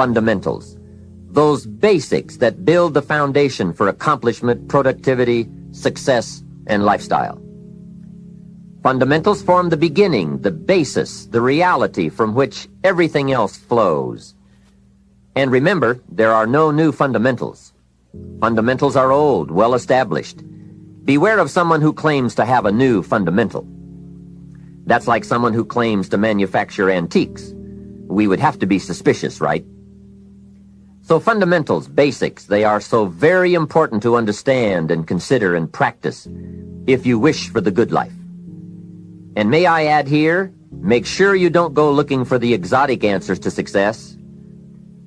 fundamentals, those basics that build the foundation for accomplishment, productivity, success, and lifestyle. Fundamentals form the beginning, the basis, the reality from which everything else flows. And remember, there are no new fundamentals. Fundamentals are old, well established. Beware of someone who claims to have a new fundamental. That's like someone who claims to manufacture antiques. We would have to be suspicious, right? So fundamentals, basics, they are so very important to understand and consider and practice if you wish for the good life. And may I add here, make sure you don't go looking for the exotic answers to success.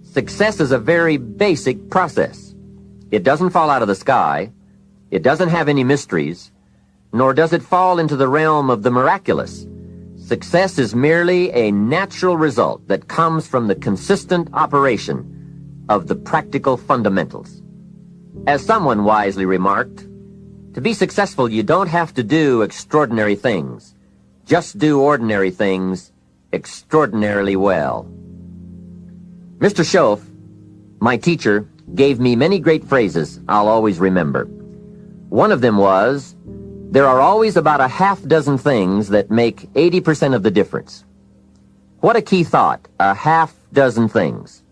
Success is a very basic process. It doesn't fall out of the sky. It doesn't have any mysteries, nor does it fall into the realm of the miraculous. Success is merely a natural result that comes from the consistent operation of the practical fundamentals. As someone wisely remarked, to be successful, you don't have to do extraordinary things. Just do ordinary things extraordinarily well. Mr. Schoaf, my teacher, gave me many great phrases I'll always remember. One of them was, there are always about a half dozen things that make 80% of the difference. What a key thought, a half dozen things.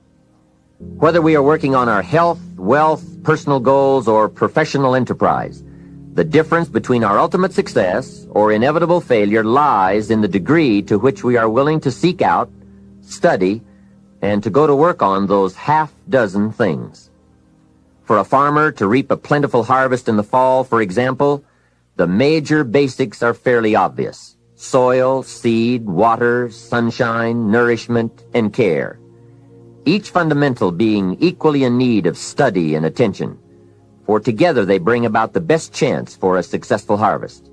Whether we are working on our health, wealth, personal goals, or professional enterprise, the difference between our ultimate success or inevitable failure lies in the degree to which we are willing to seek out, study, and to go to work on those half dozen things. For a farmer to reap a plentiful harvest in the fall, for example, the major basics are fairly obvious: soil, seed, water, sunshine, nourishment, and care. Each fundamental being equally in need of study and attention, for together they bring about the best chance for a successful harvest.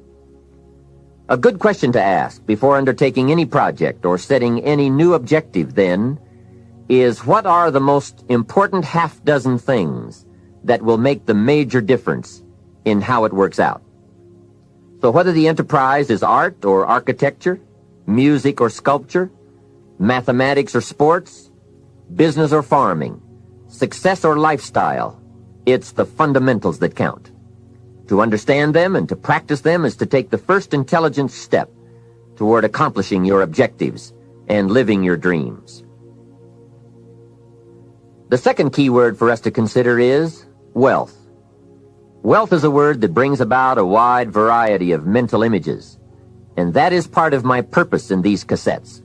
A good question to ask before undertaking any project or setting any new objective, then, is what are the most important half dozen things that will make the major difference in how it works out? So whether the enterprise is art or architecture, music or sculpture, mathematics or sports, business or farming, success or lifestyle, it's the fundamentals that count. To understand them and to practice them is to take the first intelligent step toward accomplishing your objectives and living your dreams. The second key word for us to consider is wealth. Wealth is a word that brings about a wide variety of mental images, and that is part of my purpose in these cassettes,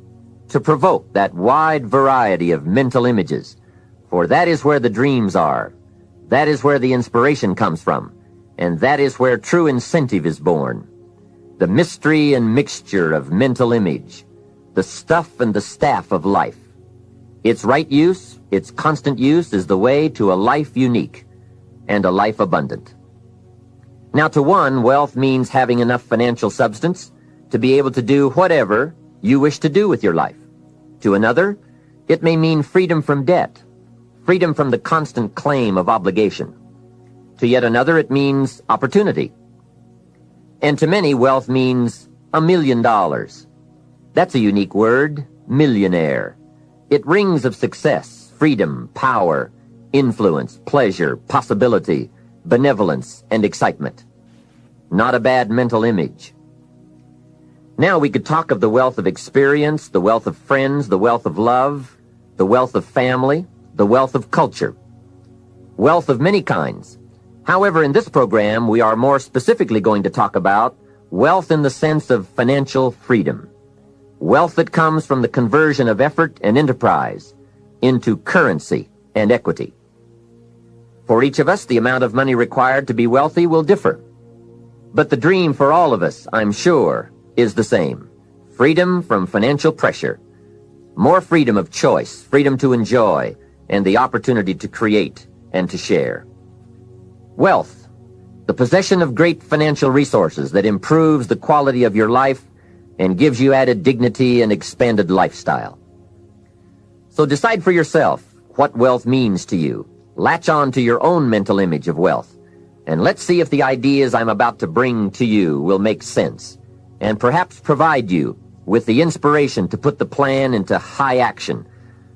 to provoke that wide variety of mental images, for that is where the dreams are. That is where the inspiration comes from, and that is where true incentive is born. The mystery and mixture of mental image, the stuff and the staff of life. Its right use, its constant use is the way to a life unique and a life abundant. Now, to one, wealth means having enough financial substance to be able to do whatever you wish to do with your life. To another, it may mean freedom from debt, freedom from the constant claim of obligation. To yet another, it means opportunity. And to many, wealth means $1 million. That's a unique word, millionaire. It rings of success, freedom, power, influence, pleasure, possibility, benevolence, and excitement. Not a bad mental image. Now we could talk of the wealth of experience, the wealth of friends, the wealth of love, the wealth of family, the wealth of culture. Wealth of many kinds. However, in this program, we are more specifically going to talk about wealth in the sense of financial freedom. Wealth that comes from the conversion of effort and enterprise into currency and equity. For each of us, the amount of money required to be wealthy will differ. But the dream for all of us, I'm sure, is the same. Freedom from financial pressure. More freedom of choice, freedom to enjoy, and the opportunity to create and to share. Wealth, the possession of great financial resources that improves the quality of your life and gives you added dignity and expanded lifestyle. So decide for yourself what wealth means to you. Latch on to your own mental image of wealth, and let's see if the ideas I'm about to bring to you will make sense, and perhaps provide you with the inspiration to put the plan into high action,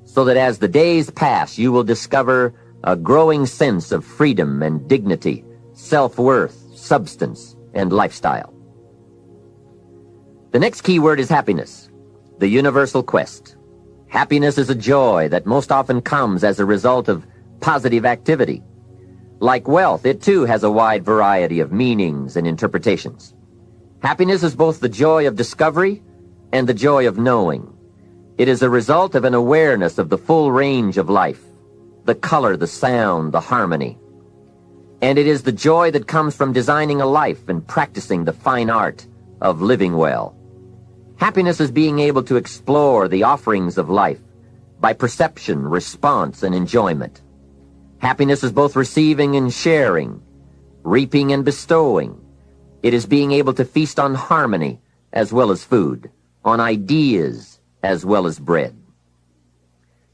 so that as the days pass, you will discover a growing sense of freedom and dignity, self-worth, substance, and lifestyle. The next key word is happiness, the universal quest. Happiness is a joy that most often comes as a result of positive activity. Like wealth, it too has a wide variety of meanings and interpretations. Happiness is both the joy of discovery and the joy of knowing. It is a result of an awareness of the full range of life, the color, the sound, the harmony. And it is the joy that comes from designing a life and practicing the fine art of living well. Happiness is being able to explore the offerings of life by perception, response, and enjoyment. Happiness is both receiving and sharing, reaping and bestowing. It is being able to feast on harmony as well as food, on ideas as well as bread.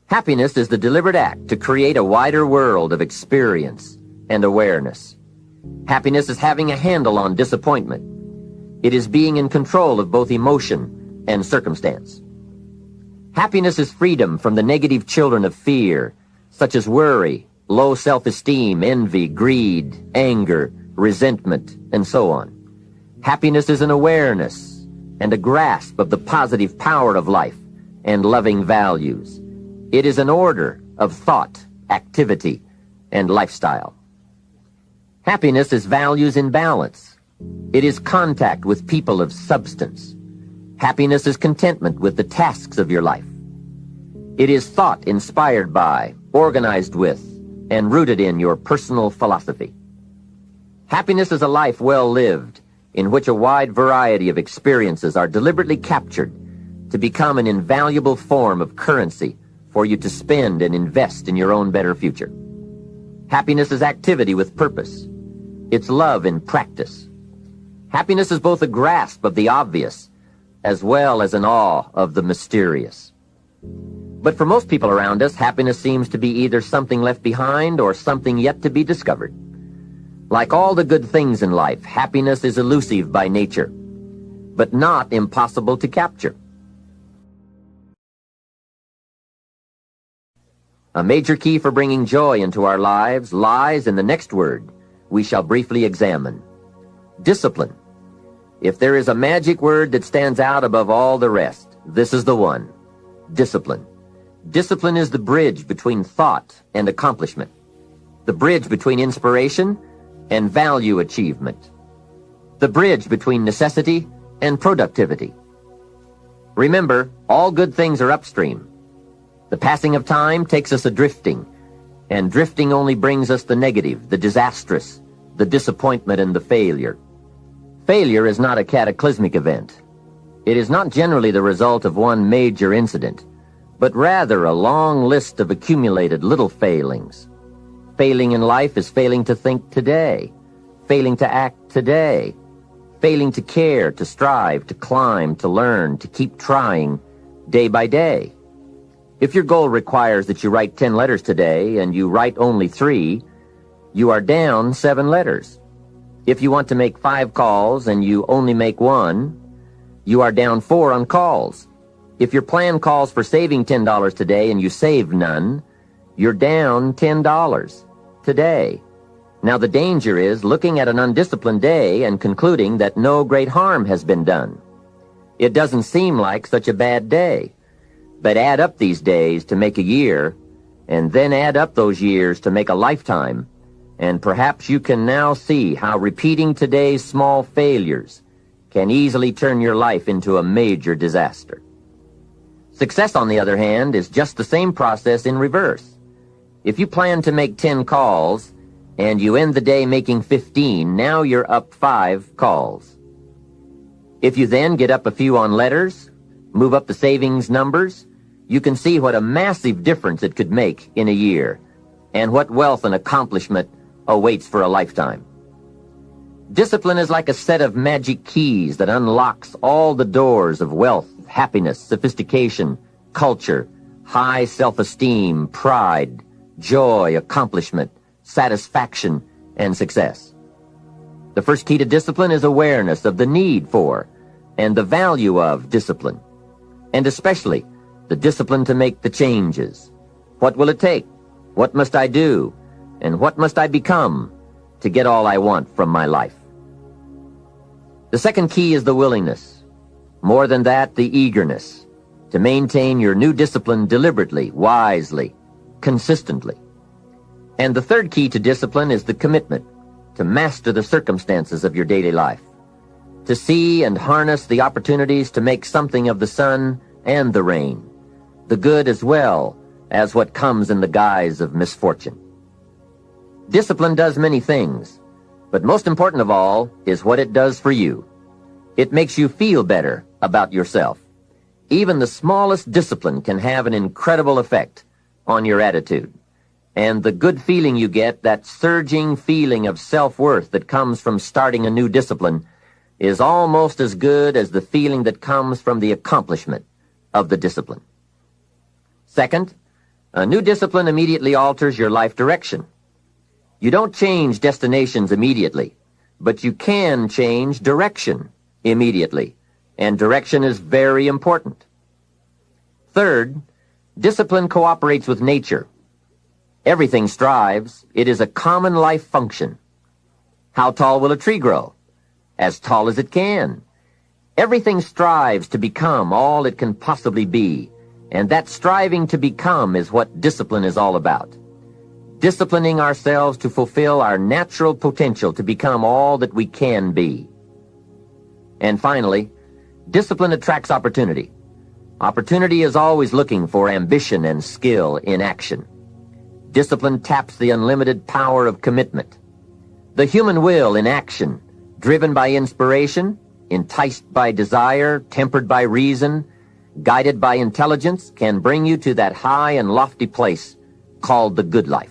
Happiness is the deliberate act to create a wider world of experience and awareness. Happiness is having a handle on disappointment. It is being in control of both emotion and circumstance. Happiness is freedom from the negative children of fear, such as worry, low self-esteem, envy, greed, anger, resentment, and so on. Happiness is an awareness and a grasp of the positive power of life and loving values. It is an order of thought, activity, and lifestyle. Happiness is values in balance. It is contact with people of substance. Happiness is contentment with the tasks of your life. It is thought inspired by, organized with, and rooted in your personal philosophy. Happiness is a life well lived, in which a wide variety of experiences are deliberately captured to become an invaluable form of currency for you to spend and invest in your own better future. Happiness is activity with purpose. It's love in practice. Happiness is both a grasp of the obvious as well as an awe of the mysterious. But for most people around us, happiness seems to be either something left behind or something yet to be discovered. Like all the good things in life, happiness is elusive by nature, but not impossible to capture. A major key for bringing joy into our lives lies in the next word we shall briefly examine: discipline. If there is a magic word that stands out above all the rest, this is the one: discipline. Discipline is the bridge between thought and accomplishment, the bridge between inspiration and value achievement, the bridge between necessity and productivity. Remember, all good things are upstream. The passing of time takes us adrifting, and drifting only brings us the negative, the disastrous, the disappointment, and the failure. Failure is not a cataclysmic event. It is not generally the result of one major incident, but rather a long list of accumulated little failings. Failing in life is failing to think today, failing to act today, failing to care, to strive, to climb, to learn, to keep trying day by day. If your goal requires that you write 10 letters today and you write only 3, you are down 7 letters. If you want to make 5 calls and you only make 1, you are down 4 on calls. If your plan calls for saving $10 today and you save none, you're down $10 today. Now the danger is looking at an undisciplined day and concluding that no great harm has been done. It doesn't seem like such a bad day, but add up these days to make a year, and then add up those years to make a lifetime, and perhaps you can now see how repeating today's small failures can easily turn your life into a major disaster. Success, on the other hand, is just the same process in reverse. If you plan to make 10 calls and you end the day making 15, now you're up 5 calls. If you then get up a few on letters, move up the savings numbers, you can see what a massive difference it could make in a year, and what wealth and accomplishment awaits for a lifetime. Discipline is like a set of magic keys that unlocks all the doors of wealth, happiness, sophistication, culture, high self-esteem, pride, joy, accomplishment, satisfaction, and success. The first key to discipline is awareness of the need for and the value of discipline, and especially the discipline to make the changes. What will it take? What must I do? And what must I become to get all I want from my life? The second key is the willingness. More than that, the eagerness to maintain your new discipline deliberately, wisely, consistently. And the third key to discipline is the commitment to master the circumstances of your daily life, to see and harness the opportunities to make something of the sun and the rain, the good as well as what comes in the guise of misfortune. Discipline does many things, but most important of all is what it does for you. It makes you feel better about yourself. Even the smallest discipline can have an incredible effect on your attitude. And the good feeling you get, that surging feeling of self-worth that comes from starting a new discipline, is almost as good as the feeling that comes from the accomplishment of the discipline. Second, a new discipline immediately alters your life direction. You don't change destinations immediately, but you can change direction immediately, and direction is very important. Third, discipline cooperates with nature. Everything strives. It is a common life function. How tall will a tree grow? As tall as it can. Everything strives to become all it can possibly be, and that striving to become is what discipline is all about. Disciplining ourselves to fulfill our natural potential to become all that we can be. And finally, discipline attracts opportunity. Opportunity is always looking for ambition and skill in action. Discipline taps the unlimited power of commitment. The human will in action, driven by inspiration, enticed by desire, tempered by reason, guided by intelligence, can bring you to that high and lofty place called the good life.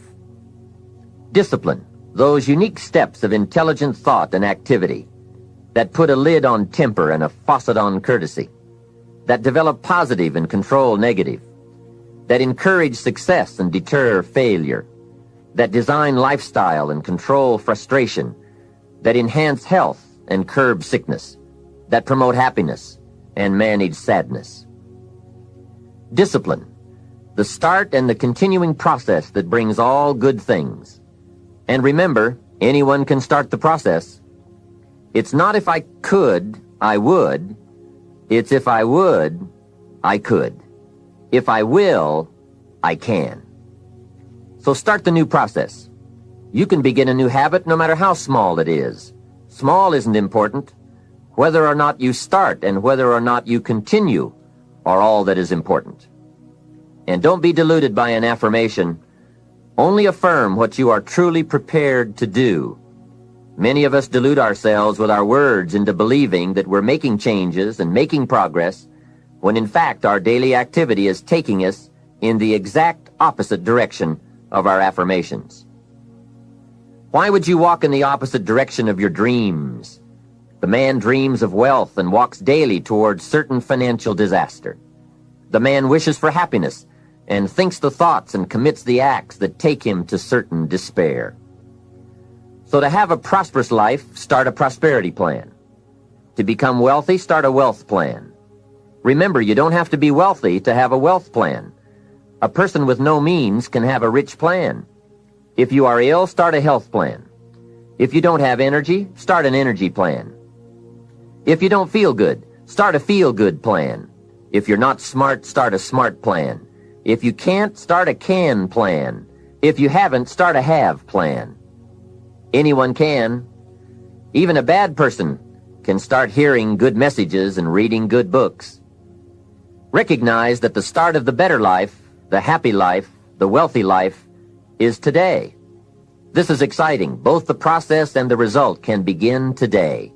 Discipline, those unique steps of intelligent thought and activity that put a lid on temper and a faucet on courtesy, that develop positive and control negative, that encourage success and deter failure, that design lifestyle and control frustration, that enhance health and curb sickness, that promote happiness and manage sadness. Discipline, the start and the continuing process that brings all good things. And remember, anyone can start the process. It's not if I could, I would. It's if I would, I could. If I will, I can. So start the new process. You can begin a new habit no matter how small it is. Small isn't important. Whether or not you start and whether or not you continue are all that is important. And don't be deluded by an affirmation. Only affirm what you are truly prepared to do. Many of us delude ourselves with our words into believing that we're making changes and making progress, when in fact our daily activity is taking us in the exact opposite direction of our affirmations. Why would you walk in the opposite direction of your dreams? The man dreams of wealth and walks daily towards certain financial disaster. The man wishes for happiness and thinks the thoughts and commits the acts that take him to certain despair. So to have a prosperous life, start a prosperity plan. To become wealthy, start a wealth plan. Remember, you don't have to be wealthy to have a wealth plan. A person with no means can have a rich plan. If you are ill, start a health plan. If you don't have energy, start an energy plan. If you don't feel good, start a feel-good plan. If you're not smart, start a smart plan. If you can't, start a can plan. If you haven't, start a have plan. Anyone can. Even a bad person can start hearing good messages and reading good books. Recognize that the start of the better life, the happy life, the wealthy life, is today. This is exciting. Both the process and the result can begin today.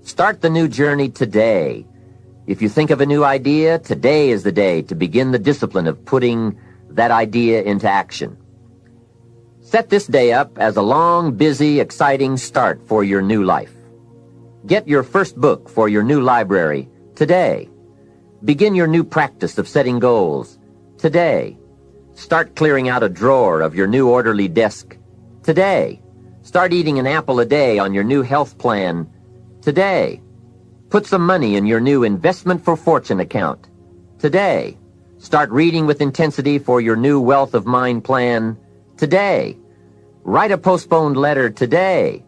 Start the new journey today. If you think of a new idea, today is the day to begin the discipline of putting that idea into action. Set this day up as a long, busy, exciting start for your new life. Get your first book for your new library today. Begin your new practice of setting goals today. Start clearing out a drawer of your new orderly desk today. Start eating an apple a day on your new health plan today. Put some money in your new investment for fortune account today. Start reading with intensity for your new wealth of mind plan today. Write a postponed letter today.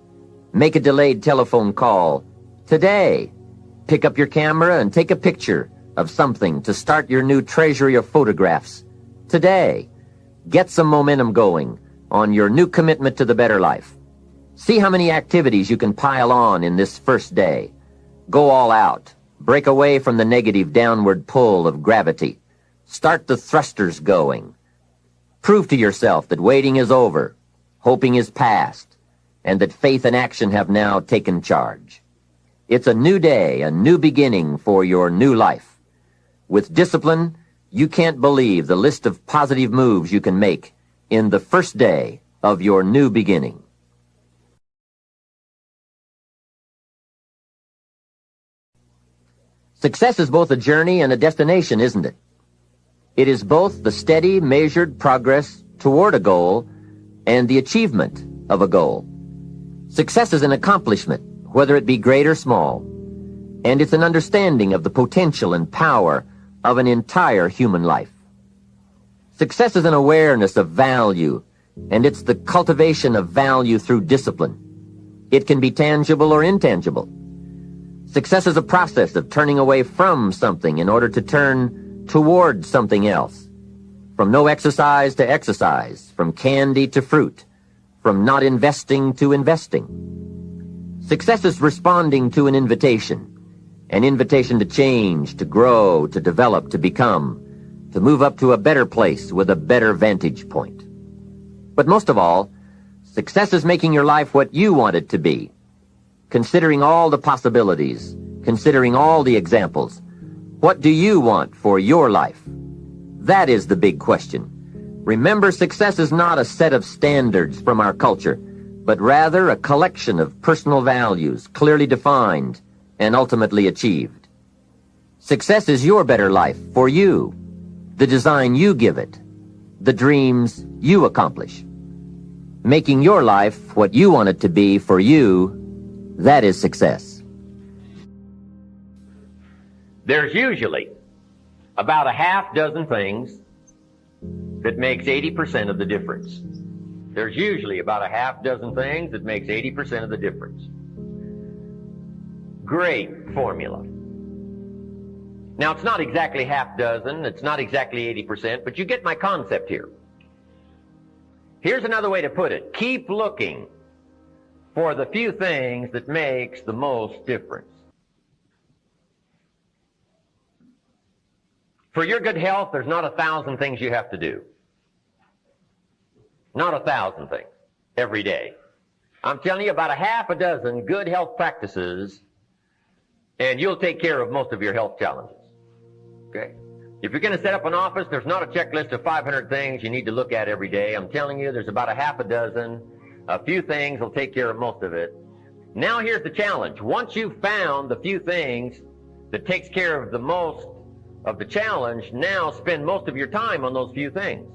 Make a delayed telephone call today. Pick up your camera and take a picture of something to start your new treasury of photographs today. Get some momentum going on your new commitment to the better life. See how many activities you can pile on in this first day. Go all out. Break away from the negative downward pull of gravity. Start the thrusters going. Prove to yourself that waiting is over, hoping is past, and that faith and action have now taken charge. It's a new day, a new beginning for your new life. With discipline, you can't believe the list of positive moves you can make in the first day of your new beginning. Success is both a journey and a destination, isn't it? It is both the steady, measured progress toward a goal and the achievement of a goal. Success is an accomplishment, whether it be great or small, and it's an understanding of the potential and power of an entire human life. Success is an awareness of value, and it's the cultivation of value through discipline. It can be tangible or intangible. Success is a process of turning away from something in order to turn toward something else. From no exercise to exercise, from candy to fruit, from not investing to investing. Success is responding to an invitation to change, to grow, to develop, to become, to move up to a better place with a better vantage point. But most of all, success is making your life what you want it to be, considering all the possibilities, considering all the examples. What do you want for your life? That is the big question. Remember, success is not a set of standards from our culture, but rather a collection of personal values, clearly defined and ultimately achieved. Success is your better life for you, the design you give it, the dreams you accomplish. Making your life what you want it to be for you, that is success. There's usually about a half dozen things that makes 80% of the difference. There's usually about a half dozen things that makes 80% of the difference. Great formula. Now, it's not exactly half dozen, it's not exactly 80%, but you get my concept here. Here's another way to put it. Keep looking for the few things that makes the most difference. For your good health, there's not 1,000 things you have to do. Not 1,000 things every day. I'm telling you about a half a dozen good health practices, and you'll take care of most of your health challenges. Okay? If you're going to set up an office, there's not a checklist of 500 things you need to look at every day. I'm telling you, there's about a half a dozen. A few things will take care of most of it. Now here's the challenge. Once you've found the few things that takes care of the most of the challenge, now spend most of your time on those few things.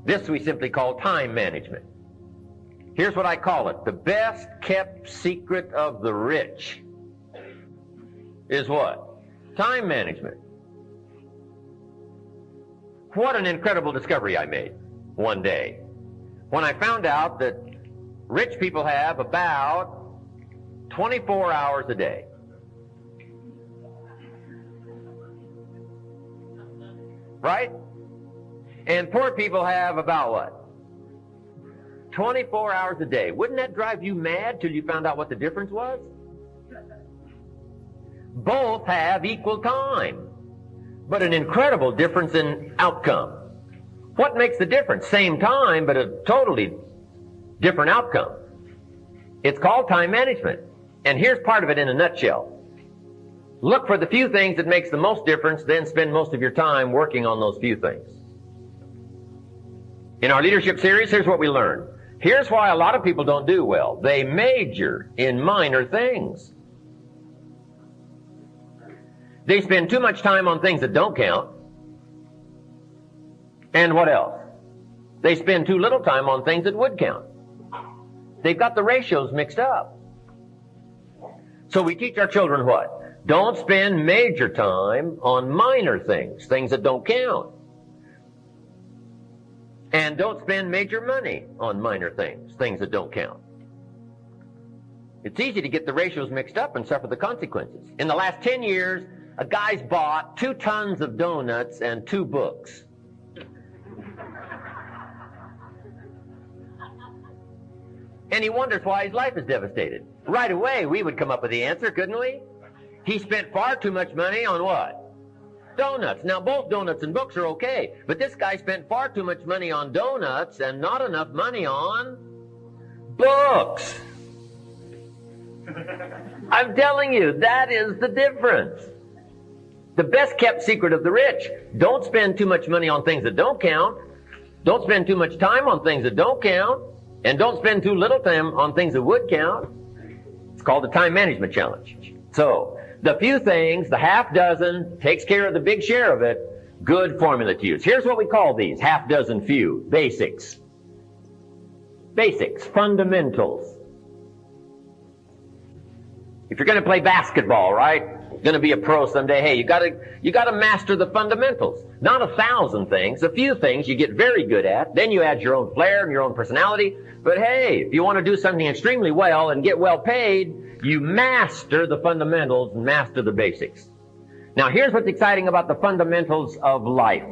This we simply call time management. Here's what I call it. The best kept secret of the rich is what? Time management. What an incredible discovery I made one day when I found out that rich people have about 24 hours a day. Right? And poor people have about what? 24 hours a day. Wouldn't that drive you mad till you found out what the difference was? Both have equal time, but an incredible difference in outcome. What makes the difference? Same time, but a totally different outcome. It's called time management. And here's part of it in a nutshell. Look for the few things that makes the most difference, then spend most of your time working on those few things. In our leadership series, here's what we learned. Here's why a lot of people don't do well. They major in minor things. They spend too much time on things that don't count. And what else? They spend too little time on things that would count. They've got the ratios mixed up. So we teach our children what? Don't spend major time on minor things, things that don't count. And don't spend major money on minor things, things that don't count. It's easy to get the ratios mixed up and suffer the consequences. In the last 10 years, a guy's bought 2 tons of donuts and 2 books. And he wonders why his life is devastated. Right away, we would come up with the answer, couldn't we? He spent far too much money on what? Donuts. Now, both donuts and books are okay, but this guy spent far too much money on donuts and not enough money on books. I'm telling you, that is the difference. The best kept secret of the rich. Don't spend too much money on things that don't count. Don't spend too much time on things that don't count. And don't spend too little time on things that would count. It's called the time management challenge. So, the few things, the half dozen, takes care of the big share of it. Good formula to use. Here's what we call these. Half dozen few. Basics. Basics. Fundamentals. If you're going to play basketball, right? You're going to be a pro someday. Hey, you got to master the fundamentals. Not 1,000 things. A few things you get very good at. Then you add your own flair and your own personality. But hey, if you want to do something extremely well and get well paid, you master the fundamentals and master the basics. Now, here's what's exciting about the fundamentals of life.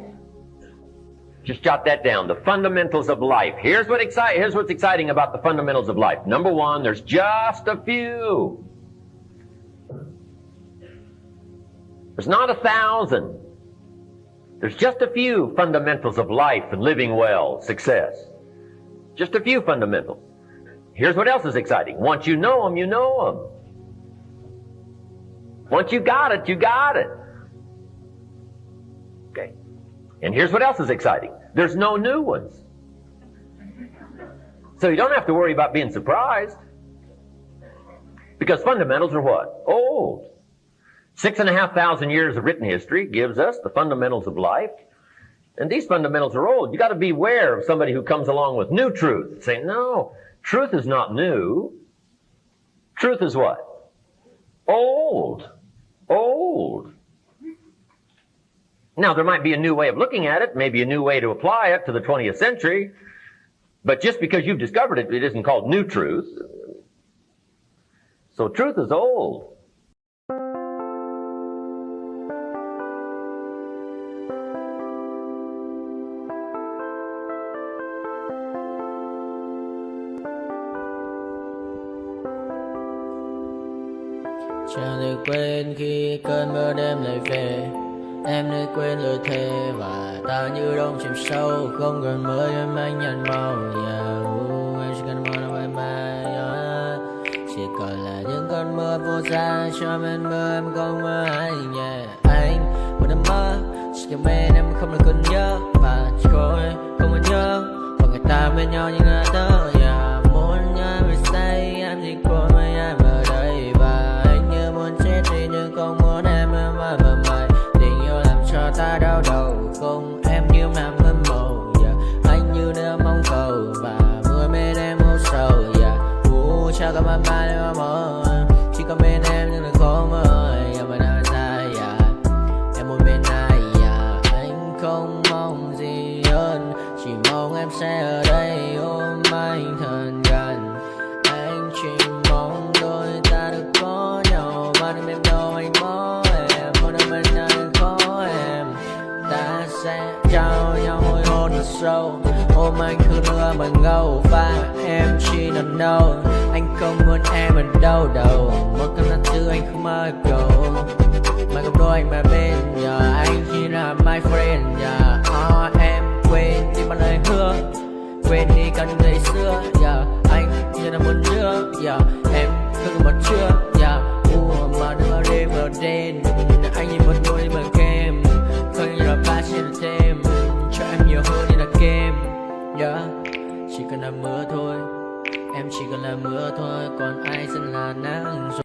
Just jot that down. The fundamentals of life. Here's what's exciting about the fundamentals of life. Number 1, there's just a few. There's not 1,000. There's just a few fundamentals of life and living well, success. Just a few fundamentals. Here's what else is exciting. Once you know them, you know them. Once you got it, you got it. Okay. And here's what else is exciting. There's no new ones. So you don't have to worry about being surprised. Because fundamentals are what? Old. 6,500 years of written history gives us the fundamentals of life. And these fundamentals are old. You got to beware of somebody who comes along with new truth. Say, no, truth is not new. Truth is what? Old. Old. Now, there might be a new way of looking at it, maybe a new way to apply it to the 20th century. But just because you've discovered it, it isn't called new truth. So truth is old. Chẳng được quên khi cơn mưa đêm lại về. Em đã quên lời thề và ta như đông chìm sâu. Không còn mơ em anh nhạt màu. Em chỉ cần mơ nào bye bye. Chỉ còn là những cơn mưa vô giá cho bên mơ em không mơ anh. Anh một đêm mơ chỉ cần bên em không được còn nhớ và chỉ có em không còn nhớ. Và người ta bên nhau như là tớ. Muốn nhớ về say em chỉ có mấy em ở đây và nhưng không muốn em mãi mãi tình yêu làm cho ta đau đầu không em yêu mà mơ mộng anh như nếu mong cầu và mưa bên em âu sầu cha cả mà mai mơ chỉ có bên em nhưng là khó mơ mà đã ra em một bên ai anh không mong gì hơn chỉ mong em sẽ ở đây ôm anh thật gần anh chỉ mong đôi ta được có nhau mà đừng em đâu anh có em một đêm bên anh có em ta sẽ trao nhau môi hôn thật sâu ôm anh cứ nữa bằng ngâu và em chỉ nằm đâu anh không muốn em ở đâu đâu một cơn nắng thứ anh không mơ cầu mà gặp đôi anh mà bên nhờ anh chỉ là my friend em quên đi bằng lời hứa quên đi cần ngày xưa anh như là một đứa em không một chưa mà đưa đêm ở đêm anh nhìn một đôi bằng kem không như là ba chỉ là thêm cho em nhiều hơn như là kem chỉ cần là mưa thôi em chỉ cần là mưa thôi còn ai sẽ là nắng rồi.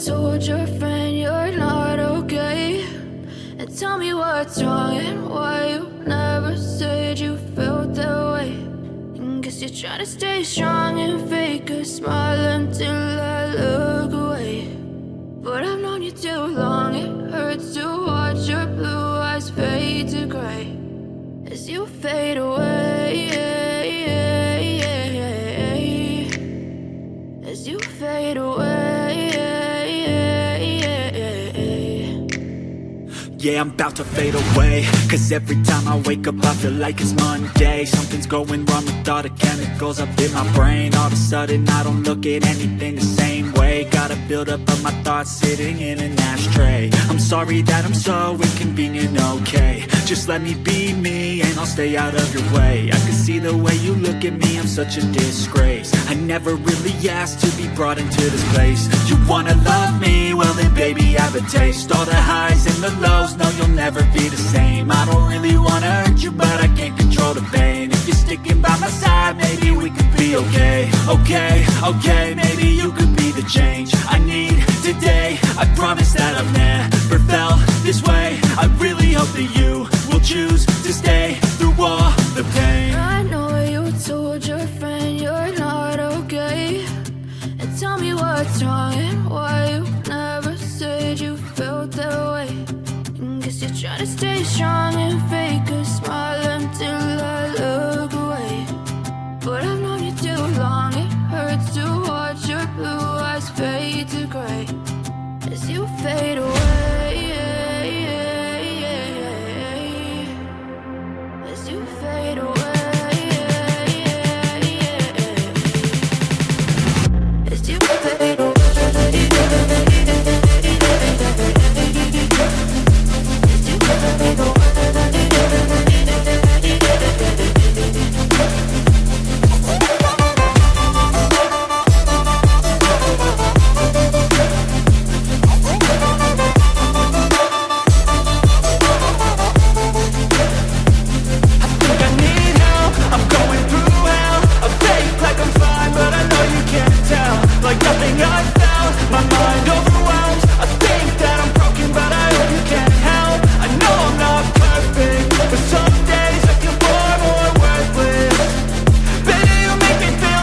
told your friend you're not okay? And tell me what's wrong and why you never said you felt that way. And guess you're trying to stay strong and fake a smile until I look away. But I've known you too long, it hurts to watch your blue eyes fade to gray as you fade away, as you fade away. Yeah, I'm about to fade away, cause every time I wake up I feel like it's Monday. Something's going wrong with all the chemicals up in my brain. All of a sudden I don't look at anything the same way. Gotta build up of my thoughts sitting in an ashtray. I'm sorry that I'm so inconvenient, okay? Just let me be me and I'll stay out of your way. I can see the way you look at me, I'm such a disgrace. I never really asked to be brought into this place. You wanna love me? Well then baby, have a taste. All the highs and the lows, no, you'll never be the same. I don't really wanna hurt you, but I can't control the pain. If you're sticking by my side, maybe we could be okay. Okay, maybe you could be the change I need today. I promise that I've never felt this way. I really hope that you will choose to stay through all the pain. I know you told your friend you're not okay. And tell me what's wrong and why you never said you felt that way. Guess you're trying to stay strong and fake a smile until I look away. But I've known you too long, it hurts to watch your blue eyes fade to gray as you fade away, as you fade away, as you fade away.